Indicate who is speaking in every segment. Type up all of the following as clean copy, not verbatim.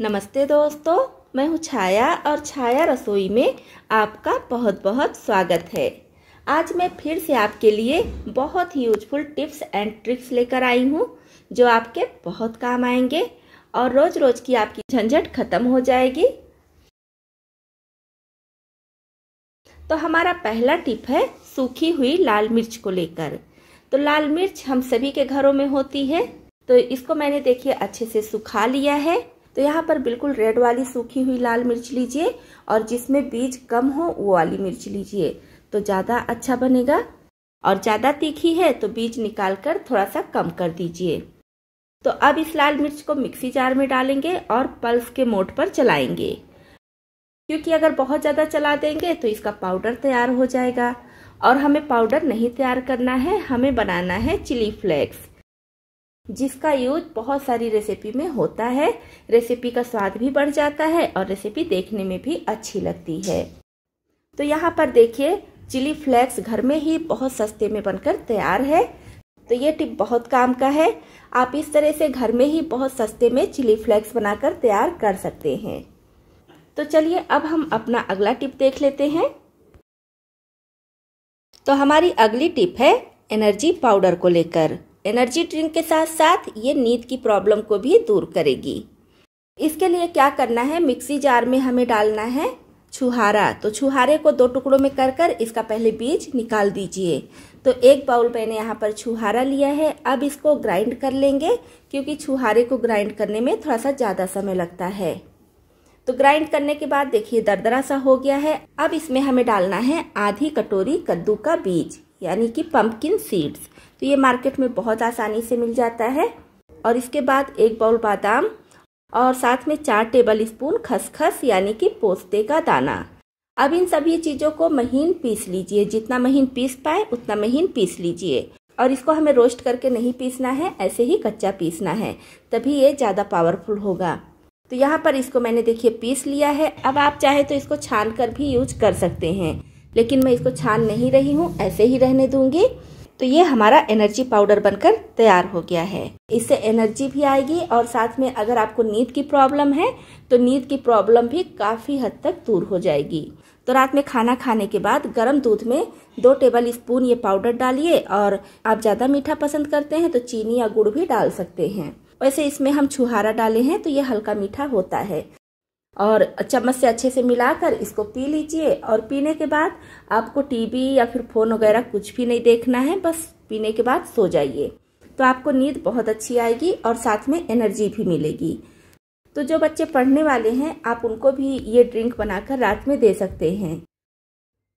Speaker 1: नमस्ते दोस्तों, मैं हूँ छाया और छाया रसोई में आपका बहुत बहुत स्वागत है। आज मैं फिर से आपके लिए बहुत ही यूजफुल टिप्स एंड ट्रिक्स लेकर आई हूँ जो आपके बहुत काम आएंगे और रोज रोज की आपकी झंझट खत्म हो जाएगी। तो हमारा पहला टिप है सूखी हुई लाल मिर्च को लेकर। तो लाल मिर्च हम सभी के घरों में होती है, तो इसको मैंने देखिए अच्छे से सुखा लिया है। तो यहाँ पर बिल्कुल रेड वाली सूखी हुई लाल मिर्च लीजिए और जिसमें बीज कम हो वो वाली मिर्च लीजिए, तो ज़्यादा अच्छा बनेगा। और ज़्यादा तीखी है तो बीज निकाल कर थोड़ा सा कम कर दीजिए। तो अब इस लाल मिर्च को मिक्सी जार में डालेंगे और पल्स के मोड पर चलाएंगे, क्योंकि अगर बहुत ज़्यादा चला देंगे तो इसका पाउडर तैयार हो जाएगा। और हमें पाउडर नहीं तैयार करना है, हमें बनाना है चिली फ्लेक्स, जिसका यूज बहुत सारी रेसिपी में होता है। रेसिपी का स्वाद भी बढ़ जाता है और रेसिपी देखने में भी अच्छी लगती है। तो यहाँ पर देखिए चिली फ्लेक्स घर में ही बहुत सस्ते में बनकर तैयार है। तो ये टिप बहुत काम का है। आप इस तरह से घर में ही बहुत सस्ते में चिली फ्लेक्स बनाकर तैयार कर सकते हैं। तो चलिए अब हम अपना अगला टिप देख लेते हैं। तो हमारी अगली टिप है एनर्जी पाउडर को लेकर। एनर्जी ड्रिंक के साथ साथ ये नींद की प्रॉब्लम को भी दूर करेगी। इसके लिए क्या करना है, मिक्सी जार में हमें डालना है छुहारा। तो छुहारे को 2 टुकड़ों में कर इसका पहले बीज निकाल दीजिए। तो 1 बाउल मैंने यहाँ पर छुहारा लिया है। अब इसको ग्राइंड कर लेंगे, क्योंकि छुहारे को ग्राइंड करने में थोड़ा सा ज़्यादा समय लगता है। तो ग्राइंड करने के बाद देखिए दरदरा सा हो गया है। अब इसमें हमें डालना है आधी कटोरी कद्दू का बीज, यानी कि पंपकिन सीड्स। तो ये मार्केट में बहुत आसानी से मिल जाता है। और इसके बाद 1 बाउल बादाम और साथ में 4 टेबल स्पून खसखस, यानी कि पोस्ते का दाना। अब इन सभी चीज़ों को महीन पीस लीजिए, जितना महीन पीस पाए उतना महीन पीस लीजिए। और इसको हमें रोस्ट करके नहीं पीसना है, ऐसे ही कच्चा पीसना है, तभी ये ज़्यादा पावरफुल होगा। तो यहाँ पर इसको मैंने देखिए पीस लिया है। अब आप चाहे तो इसको छान कर भी यूज कर सकते हैं, लेकिन मैं इसको छान नहीं रही हूँ, ऐसे ही रहने दूंगी। तो ये हमारा एनर्जी पाउडर बनकर तैयार हो गया है। इससे एनर्जी भी आएगी और साथ में अगर आपको नींद की प्रॉब्लम है तो नींद की प्रॉब्लम भी काफ़ी हद तक दूर हो जाएगी। तो रात में खाना खाने के बाद गर्म दूध में 2 टेबल स्पून ये पाउडर डालिए। और आप ज़्यादा मीठा पसंद करते हैं तो चीनी या गुड़ भी डाल सकते हैं। वैसे इसमें हम छुहारा डाले हैं तो ये हल्का मीठा होता है। और चम्मच से अच्छे से मिलाकर इसको पी लीजिए। और पीने के बाद आपको टीवी या फिर फोन वगैरह कुछ भी नहीं देखना है, बस पीने के बाद सो जाइए। तो आपको नींद बहुत अच्छी आएगी और साथ में एनर्जी भी मिलेगी। तो जो बच्चे पढ़ने वाले हैं आप उनको भी ये ड्रिंक बनाकर रात में दे सकते हैं।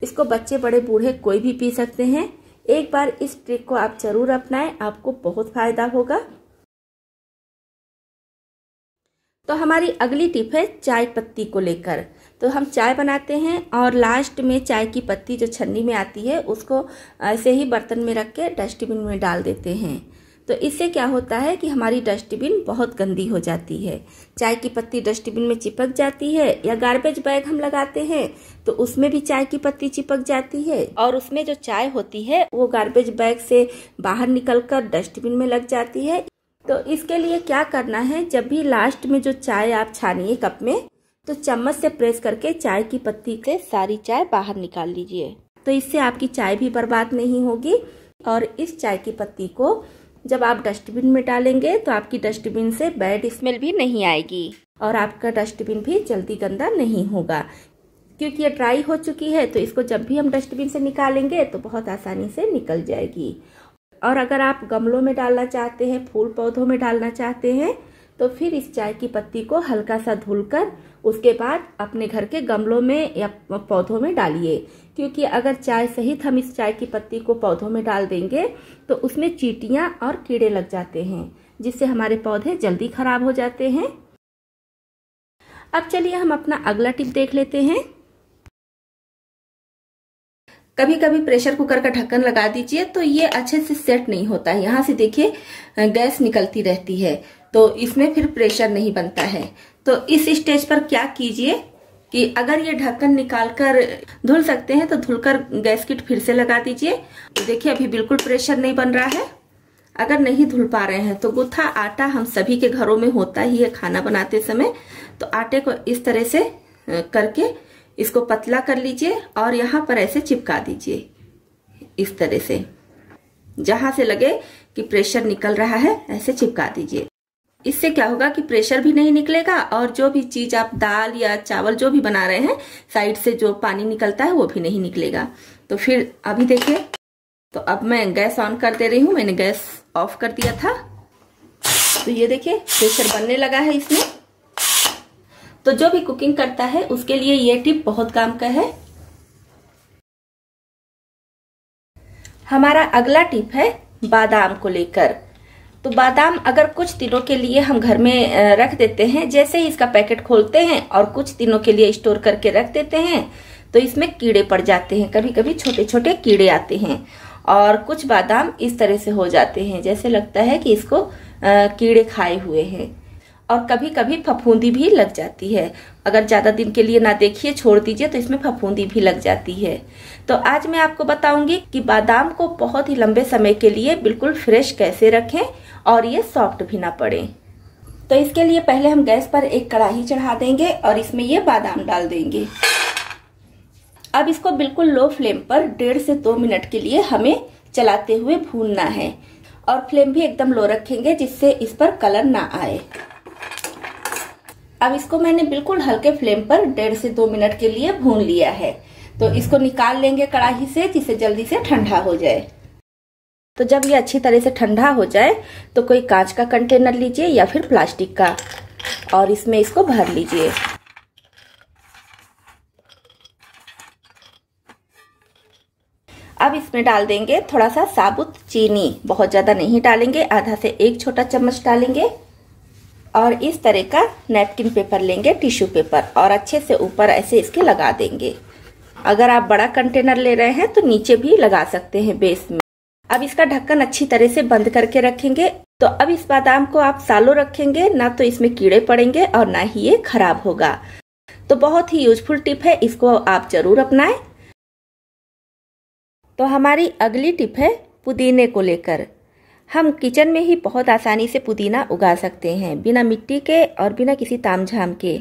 Speaker 1: इसको बच्चे बड़े बूढ़े कोई भी पी सकते हैं। एक बार इस ट्रिक को आप जरूर अपनाएं, आपको बहुत फायदा होगा। तो हमारी अगली टिप है चाय पत्ती को लेकर। तो हम चाय बनाते हैं और लास्ट में चाय की पत्ती जो छन्नी में आती है उसको ऐसे ही बर्तन में रख के डस्टबिन में डाल देते हैं। तो इससे क्या होता है कि हमारी डस्टबिन बहुत गंदी हो जाती है। चाय की पत्ती डस्टबिन में चिपक जाती है, या गार्बेज बैग हम लगाते हैं तो उसमें भी चाय की पत्ती चिपक जाती है और उसमें जो चाय होती है वो गार्बेज बैग से बाहर निकलकर डस्टबिन में लग जाती है। तो इसके लिए क्या करना है, जब भी लास्ट में जो चाय आप छानिए कप में, तो चम्मच से प्रेस करके चाय की पत्ती से सारी चाय बाहर निकाल लीजिए। तो इससे आपकी चाय भी बर्बाद नहीं होगी। और इस चाय की पत्ती को जब आप डस्टबिन में डालेंगे तो आपकी डस्टबिन से बैड स्मेल भी नहीं आएगी और आपका डस्टबिन भी जल्दी गंदा नहीं होगा, क्योंकि ये ड्राई हो चुकी है। तो इसको जब भी हम डस्टबिन से निकालेंगे तो बहुत आसानी से निकल जाएगी। और अगर आप गमलों में डालना चाहते हैं, फूल पौधों में डालना चाहते हैं, तो फिर इस चाय की पत्ती को हल्का सा धुलकर उसके बाद अपने घर के गमलों में या पौधों में डालिए। क्योंकि अगर चाय सहित हम इस चाय की पत्ती को पौधों में डाल देंगे तो उसमें चींटियां और कीड़े लग जाते हैं, जिससे हमारे पौधे जल्दी खराब हो जाते हैं। अब चलिए हम अपना अगला टिप देख लेते हैं। कभी कभी प्रेशर कुकर का ढक्कन लगा दीजिए तो ये अच्छे से सेट नहीं होता है। यहाँ से देखिए गैस निकलती रहती है, तो इसमें फिर प्रेशर नहीं बनता है। तो इस स्टेज पर क्या कीजिए कि अगर ये ढक्कन निकालकर धुल सकते हैं तो धुलकर गैस किट फिर से लगा दीजिए। देखिए अभी बिल्कुल प्रेशर नहीं बन रहा है। अगर नहीं धुल पा रहे हैं तो गुथा आटा हम सभी के घरों में होता ही है खाना बनाते समय। तो आटे को इस तरह से करके इसको पतला कर लीजिए और यहाँ पर ऐसे चिपका दीजिए इस तरह से, जहां से लगे कि प्रेशर निकल रहा है ऐसे चिपका दीजिए। इससे क्या होगा कि प्रेशर भी नहीं निकलेगा और जो भी चीज आप दाल या चावल जो भी बना रहे हैं साइड से जो पानी निकलता है वो भी नहीं निकलेगा। तो फिर अभी देखिए, तो अब मैं गैस ऑन कर दे रही हूँ, मैंने गैस ऑफ कर दिया था। तो ये देखिए प्रेशर बनने लगा है इसमें। तो जो भी कुकिंग करता है उसके लिए ये टिप बहुत काम का है। हमारा अगला टिप है बादाम को लेकर। तो बादाम अगर कुछ दिनों के लिए हम घर में रख देते हैं, जैसे ही इसका पैकेट खोलते हैं और कुछ दिनों के लिए स्टोर करके रख देते हैं तो इसमें कीड़े पड़ जाते हैं, कभी कभी छोटे छोटे कीड़े आते हैं और कुछ बादाम इस तरह से हो जाते हैं जैसे लगता है कि इसको कीड़े खाए हुए हैं। और कभी कभी फफूंदी भी लग जाती है। अगर ज्यादा दिन के लिए ना देखिए, छोड़ दीजिए तो इसमें फफूंदी भी लग जाती है। तो आज मैं आपको बताऊंगी कि बादाम को बहुत ही लंबे समय के लिए बिल्कुल फ्रेश कैसे रखें और ये सॉफ्ट भी ना पड़े। तो इसके लिए पहले हम गैस पर एक कढ़ाई चढ़ा देंगे और इसमें ये बादाम डाल देंगे। अब इसको बिल्कुल लो फ्लेम पर 1.5 से 2 मिनट के लिए हमें चलाते हुए भूनना है और फ्लेम भी एकदम लो रखेंगे जिससे इस पर कलर ना आए। अब इसको मैंने बिल्कुल हल्के फ्लेम पर 1.5 से 2 मिनट के लिए भून लिया है। तो इसको निकाल लेंगे कढ़ाई से जिससे जल्दी से ठंडा हो जाए। तो जब ये अच्छी तरह से ठंडा हो जाए तो कोई कांच का कंटेनर लीजिए या फिर प्लास्टिक का और इसमें इसको भर लीजिए। अब इसमें डाल देंगे थोड़ा सा साबुत चीनी, बहुत ज्यादा नहीं डालेंगे, आधा से 1 छोटा चम्मच डालेंगे। और इस तरह का नैपकिन पेपर लेंगे, टिश्यू पेपर, और अच्छे से ऊपर ऐसे इसके लगा देंगे। अगर आप बड़ा कंटेनर ले रहे हैं तो नीचे भी लगा सकते हैं बेस में। अब इसका ढक्कन अच्छी तरह से बंद करके रखेंगे। तो अब इस बादाम को आप सालों रखेंगे, ना तो इसमें कीड़े पड़ेंगे और ना ही ये खराब होगा। तो बहुत ही यूजफुल टिप है, इसको आप जरूर अपनाएं। तो हमारी अगली टिप है पुदीने को लेकर। हम किचन में ही बहुत आसानी से पुदीना उगा सकते हैं, बिना मिट्टी के और बिना किसी तामझाम के।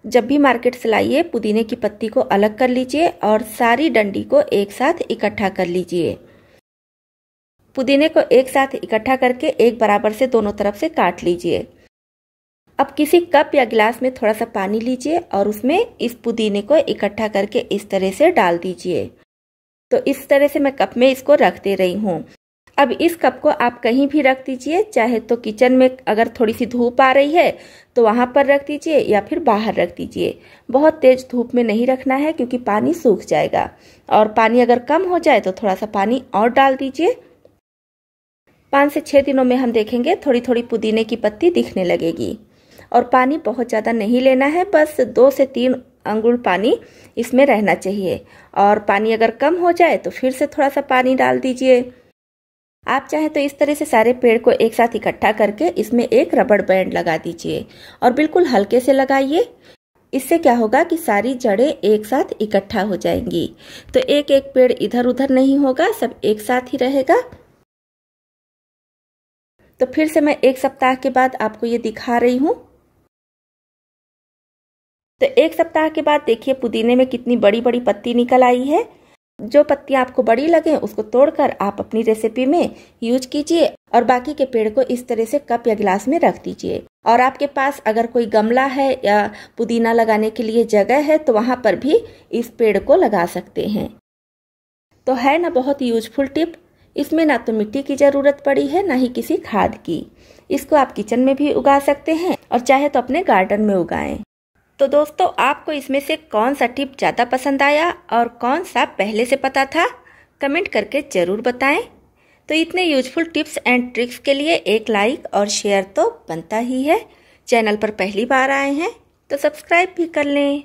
Speaker 1: जब भी मार्केट से लाइए, पुदीने की पत्ती को अलग कर लीजिए और सारी डंडी को एक साथ इकट्ठा कर लीजिए। पुदीने को एक साथ इकट्ठा करके एक बराबर से दोनों तरफ से काट लीजिए। अब किसी कप या गिलास में थोड़ा सा पानी लीजिए और उसमें इस पुदीने को इकट्ठा करके इस तरह से डाल दीजिए। तो इस तरह से मैं कप में इसको रख दे रही हूँ। अब इस कप को आप कहीं भी रख दीजिए, चाहे तो किचन में अगर थोड़ी सी धूप आ रही है तो वहां पर रख दीजिए या फिर बाहर रख दीजिए। बहुत तेज धूप में नहीं रखना है क्योंकि पानी सूख जाएगा, और पानी अगर कम हो जाए तो थोड़ा सा पानी और डाल दीजिए। 5 से 6 दिनों में हम देखेंगे थोड़ी थोड़ी पुदीने की पत्ती दिखने लगेगी। और पानी बहुत ज़्यादा नहीं लेना है, बस 2 से 3 अंगुल पानी इसमें रहना चाहिए। और पानी अगर कम हो जाए तो फिर से थोड़ा सा पानी डाल दीजिए। आप चाहे तो इस तरह से सारे पेड़ को एक साथ इकट्ठा करके इसमें एक रबड़ बैंड लगा दीजिए और बिल्कुल हल्के से लगाइए। इससे क्या होगा कि सारी जड़ें एक साथ इकट्ठा हो जाएंगी। तो एक एक पेड़ इधर उधर नहीं होगा, सब एक साथ ही रहेगा। तो फिर से मैं 1 सप्ताह के बाद आपको ये दिखा रही हूँ। तो 1 सप्ताह के बाद देखिए पुदीने में कितनी बड़ी बड़ी पत्ती निकल आई है। जो पत्तियां आपको बड़ी लगे उसको तोड़कर आप अपनी रेसिपी में यूज कीजिए और बाकी के पेड़ को इस तरह से कप या गिलास में रख दीजिए। और आपके पास अगर कोई गमला है या पुदीना लगाने के लिए जगह है तो वहां पर भी इस पेड़ को लगा सकते हैं। तो है ना बहुत यूजफुल टिप। इसमें ना तो मिट्टी की जरूरत पड़ी है ना ही किसी खाद की। इसको आप किचन में भी उगा सकते हैं और चाहे तो अपने गार्डन में उगाएं। तो दोस्तों, आपको इसमें से कौन सा टिप ज़्यादा पसंद आया और कौन सा पहले से पता था, कमेंट करके ज़रूर बताएं। तो इतने यूजफुल टिप्स एंड ट्रिक्स के लिए एक लाइक और शेयर तो बनता ही है। चैनल पर पहली बार आए हैं तो सब्सक्राइब भी कर लें।